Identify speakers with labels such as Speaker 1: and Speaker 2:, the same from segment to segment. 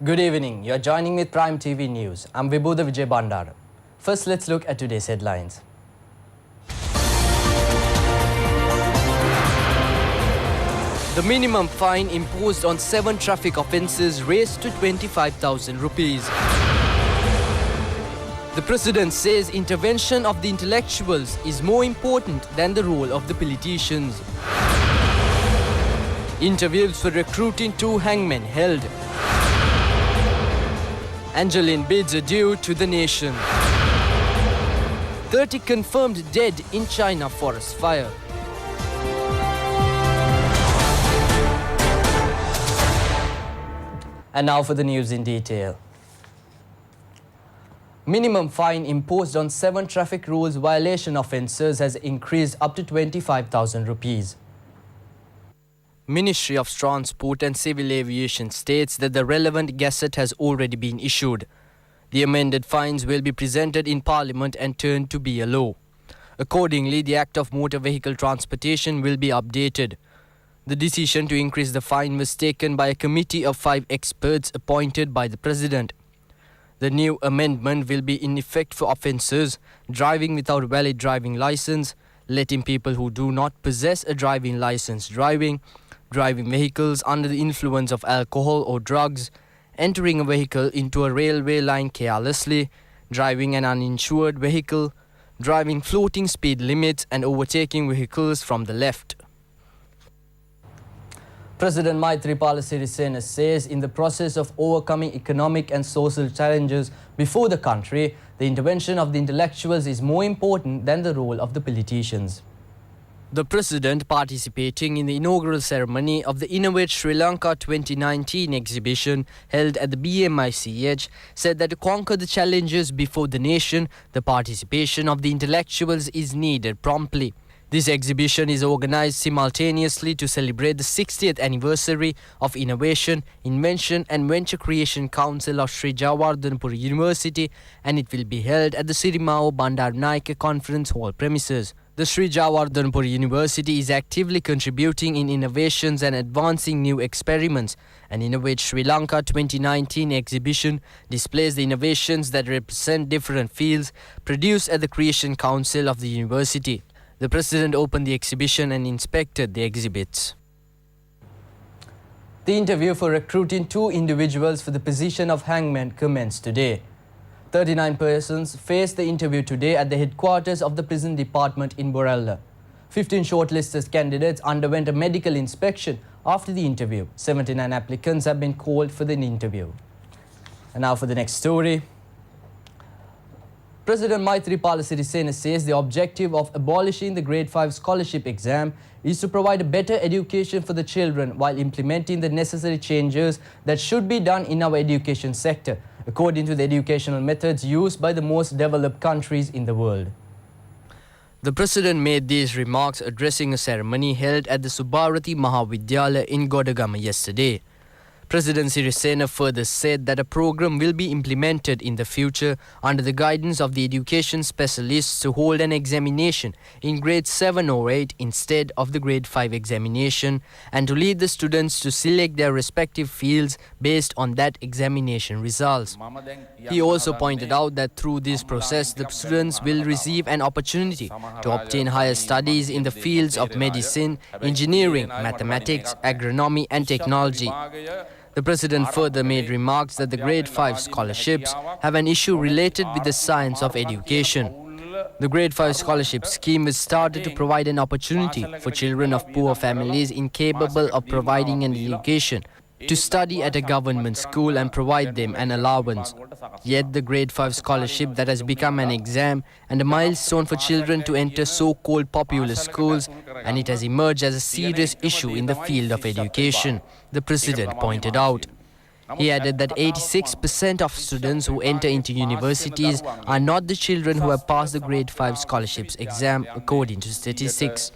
Speaker 1: Good evening. You're joining with Prime TV News. I'm Vibhuda Vijay Bandara. First, let's look at today's headlines. The minimum fine imposed on 7 traffic offences raised to 25,000 rupees. The President says intervention of the intellectuals is more important than the role of the politicians. Interviews for recruiting 2 hangmen held. Angeline bids adieu to the nation. 30 confirmed dead in China forest fire. And now for the news in detail. Minimum fine imposed on 7 traffic rules violation offences has increased up to 25,000 rupees. Ministry of Transport and Civil Aviation states that the relevant gazette has already been issued. The amended fines will be presented in Parliament and turned to be a law. Accordingly, the Act of Motor Vehicle Transportation will be updated. The decision to increase the fine was taken by a committee of 5 experts appointed by the President. The new amendment will be in effect for offences: driving without valid driving licence, letting people who do not possess a driving licence driving vehicles under the influence of alcohol or drugs, entering a vehicle into a railway line carelessly, driving an uninsured vehicle, driving floating speed limits and overtaking vehicles from the left. President Maithripala Sirisena says in the process of overcoming economic and social challenges before the country, the intervention of the intellectuals is more important than the role of the politicians. The President, participating in the inaugural ceremony of the Innovate Sri Lanka 2019 exhibition held at the BMICH, said that to conquer the challenges before the nation, the participation of the intellectuals is needed promptly. This exhibition is organized simultaneously to celebrate the 60th anniversary of Innovation, Invention and Venture Creation Council of Sri Jawahardanapura University, and it will be held at the Sirimao Bandaranaike Conference Hall premises. The Sri Jawahardanapura University is actively contributing in innovations and advancing new experiments. An Innovate Sri Lanka 2019 exhibition displays the innovations that represent different fields produced at the Creation Council of the university. The President opened the exhibition and inspected the exhibits. The interview for recruiting 2 individuals for the position of hangman commenced today. 39 persons faced the interview today at the headquarters of the prison department in Borella. 15 shortlisted candidates underwent a medical inspection after the interview. 79 applicants have been called for the interview. And now for the next story. President Maithripala Sirisena says the objective of abolishing the Grade 5 scholarship exam is to provide a better education for the children while implementing the necessary changes that should be done in our education sector, according to the educational methods used by the most developed countries in the world. The President made these remarks addressing a ceremony held at the Subharati Mahavidyalaya in Godagama yesterday. President Sirisena further said that a program will be implemented in the future under the guidance of the education specialists to hold an examination in grade 7 or 8 instead of the grade 5 examination, and to lead the students to select their respective fields based on that examination results. He also pointed out that through this process, the students will receive an opportunity to obtain higher studies in the fields of medicine, engineering, mathematics, agronomy and technology. The President further made remarks that the Grade 5 scholarships have an issue related with the science of education. The Grade 5 scholarship scheme was started to provide an opportunity for children of poor families incapable of providing an education to study at a government school and provide them an allowance. Yet the Grade 5 scholarship that has become an exam and a milestone for children to enter so-called popular schools, and it has emerged as a serious issue in the field of education, the President pointed out. He added that 86% of students who enter into universities are not the children who have passed the Grade 5 scholarships exam, according to statistics.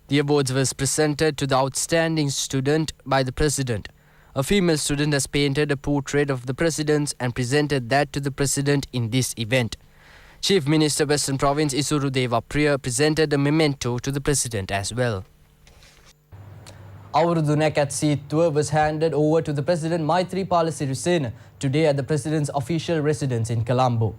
Speaker 1: The awards was presented to the outstanding student by the President. A female student has painted a portrait of the President and presented that to the President in this event. Chief Minister Western Province Isuru Devapriya presented a memento to the President as well. Awurudu Nakat Seethua was handed over to the President Maithripala Sirisena today at the President's official residence in Colombo.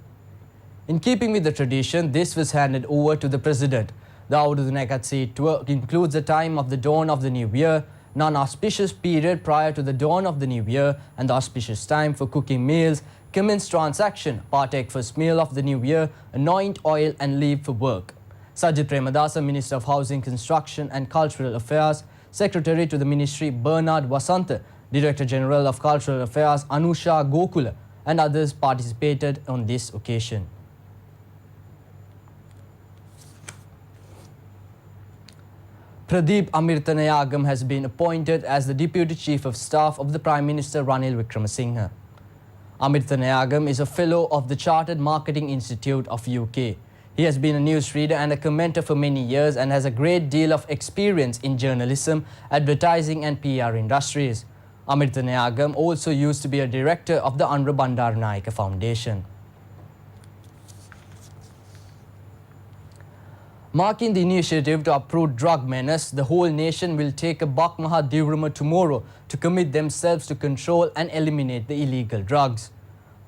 Speaker 1: In keeping with the tradition, this was handed over to the President. The Awurudu Nakat Seethua includes the time of the dawn of the new year, non-auspicious period prior to the dawn of the new year, and the auspicious time for cooking meals, commence transaction, partake first meal of the new year, anoint oil and leave for work. Sajid Premadasa, Minister of Housing, Construction and Cultural Affairs, Secretary to the Ministry Bernard Wasantha, Director General of Cultural Affairs Anusha Gokula and others participated on this occasion. Pradeep Amirthanayagam has been appointed as the Deputy Chief of Staff of the Prime Minister Ranil Wickremesinghe. Amirthanayagam is a Fellow of the Chartered Marketing Institute of UK. He has been a newsreader and a commentator for many years and has a great deal of experience in journalism, advertising and PR industries. Amirthanayagam also used to be a director of the Andhra Bandaranaike Foundation. Marking the initiative to uproot drug menace, the whole nation will take a Bak Maha Divrama tomorrow to commit themselves to control and eliminate the illegal drugs.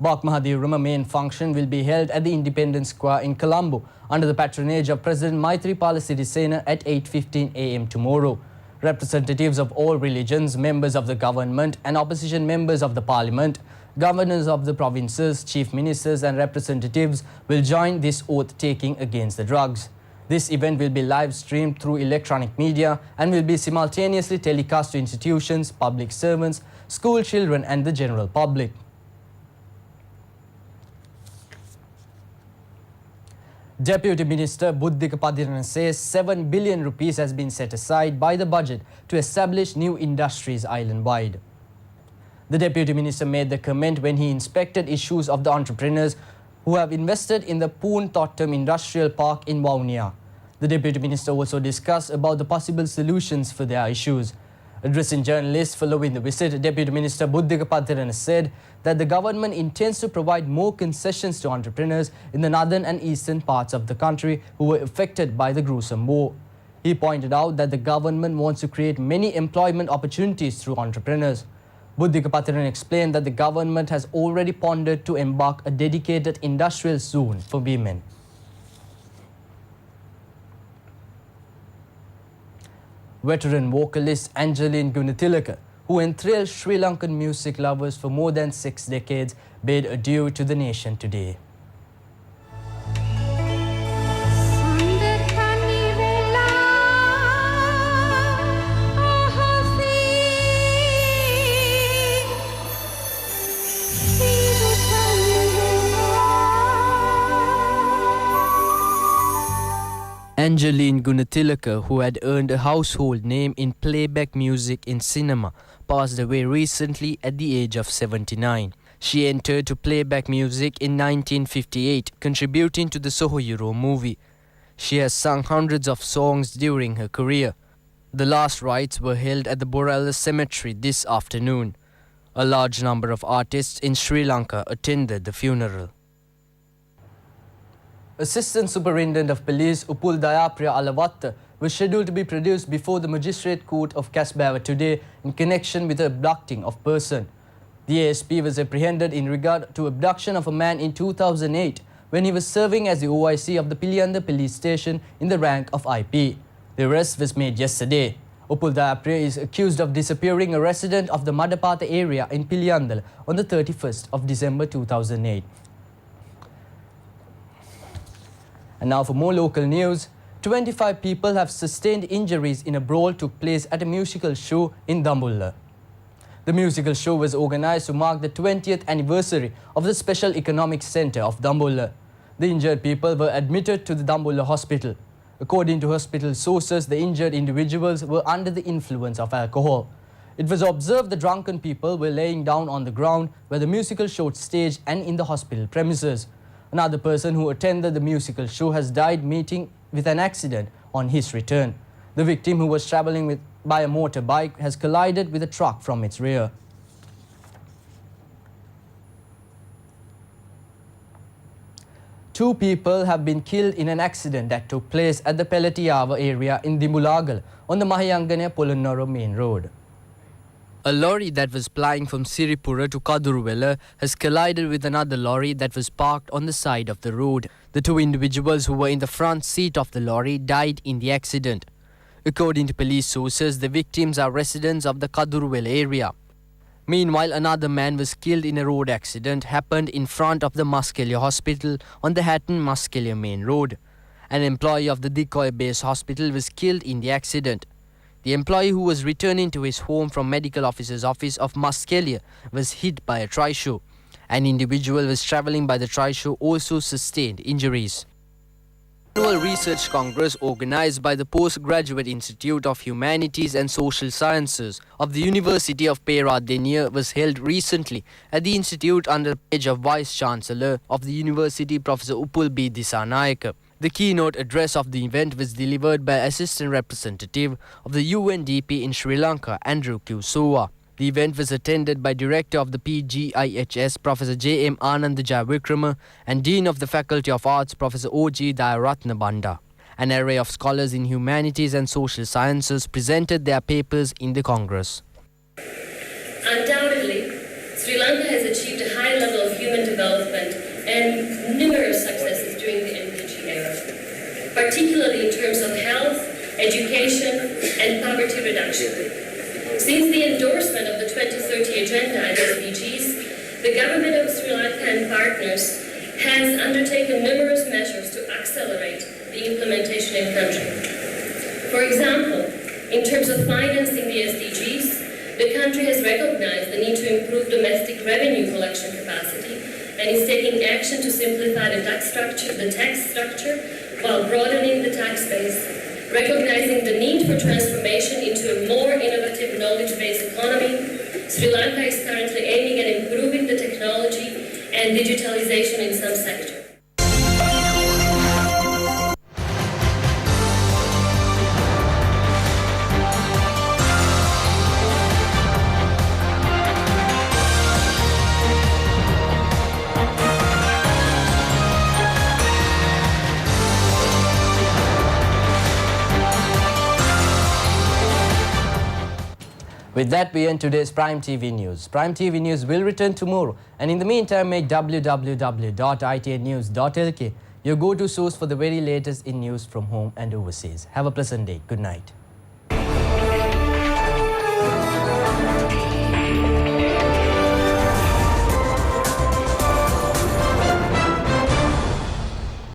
Speaker 1: Bak Maha Divrama main function will be held at the Independence Square in Colombo under the patronage of President Maithripala Sirisena at 8:15 am tomorrow. Representatives of all religions, members of the government and opposition members of the parliament, governors of the provinces, chief ministers and representatives will join this oath taking against the drugs. This event will be live streamed through electronic media and will be simultaneously telecast to institutions, public servants, school children and the general public. Deputy Minister Buddhika Padirana says 7 billion rupees has been set aside by the budget to establish new industries island-wide. The Deputy Minister made the comment when he inspected issues of the entrepreneurs who have invested in the Poon Thottam Industrial Park in Vaunia. The Deputy Minister also discussed about the possible solutions for their issues. Addressing journalists following the visit, Deputy Minister Buddhika Padirana said that the government intends to provide more concessions to entrepreneurs in the northern and eastern parts of the country who were affected by the gruesome war. He pointed out that the government wants to create many employment opportunities through entrepreneurs. Buddhika Padirana explained that the government has already pondered to embark a dedicated industrial zone for women. Veteran vocalist Angeline Gunatilaka, who enthralled Sri Lankan music lovers for more than 6 decades, bade adieu to the nation today. Angeline Gunatilaka, who had earned a household name in playback music in cinema, passed away recently at the age of 79. She entered to playback music in 1958, contributing to the Sohoyuro movie. She has sung hundreds of songs during her career. The last rites were held at the Borella Cemetery this afternoon. A large number of artists in Sri Lanka attended the funeral. Assistant Superintendent of Police Upul Dayapriya Alawatta was scheduled to be produced before the Magistrate Court of Casbah today in connection with the abducting of person. The ASP was apprehended in regard to abduction of a man in 2008 when he was serving as the OIC of the Piliyanda police station in the rank of IP. The arrest was made yesterday. Upul Dayapriya is accused of disappearing a resident of the Madapata area in Piliyandala on the 31st of December 2008. And now for more local news, 25 people have sustained injuries in a brawl took place at a musical show in Dambulla. The musical show was organized to mark the 20th anniversary of the Special Economic Centre of Dambulla. The injured people were admitted to the Dambulla hospital. According to hospital sources, the injured individuals were under the influence of alcohol. It was observed the drunken people were laying down on the ground where the musical show was staged and in the hospital premises. Another person who attended the musical show has died meeting with an accident on his return. The victim, who was travelling by a motorbike, has collided with a truck from its rear. 2 people have been killed in an accident that took place at the Pelatiava area in Dimulagal on the Mahayangana-Polonnuru main road. A lorry that was plying from Siripura to Kaduruvela has collided with another lorry that was parked on the side of the road. The 2 individuals who were in the front seat of the lorry died in the accident. According to police sources, the victims are residents of the Kaduruvela area. Meanwhile, another man was killed in a road accident happened in front of the Muskelia Hospital on the Hatton-Muskelia main road. An employee of the Decoy Base Hospital was killed in the accident. The employee who was returning to his home from medical officer's office of Muskelia was hit by a trishaw. An individual was travelling by the trishaw also sustained injuries. Annual Research Congress organized by the Postgraduate Institute of Humanities and Social Sciences of the University of Peradeniya was held recently at the institute under the page of Vice Chancellor of the University, Professor Upul B. Disanayake. The keynote address of the event was delivered by Assistant Representative of the UNDP in Sri Lanka, Andrew Q. Soa. The event was attended by Director of the PGIHS, Professor J. M. Anand Jayavikrama, and Dean of the Faculty of Arts, Professor O. G. Dayaratna Banda. An array of scholars in humanities and social sciences presented their papers in the Congress.
Speaker 2: Undoubtedly, Sri Lanka has achieved a high level of human development and numerous successes during the NPG era, particularly in terms of health, education, and poverty reduction. Since the endorsement of the 2030 Agenda and SDGs, the government of Sri Lanka and partners has undertaken numerous measures to accelerate the implementation in country. For example, in terms of financing the SDGs, the country has recognized the need to improve domestic revenue collection capacity and is taking action to simplify the tax structure while broadening the tax base. Recognizing the need for transformation into a more innovative knowledge-based economy, Sri Lanka is currently aiming at improving the technology and digitalization in some sectors.
Speaker 1: With that, we end today's Prime TV News. Prime TV News will return tomorrow. And in the meantime, make www.itnnews.lk your go-to source for the very latest in news from home and overseas. Have a pleasant day. Good night.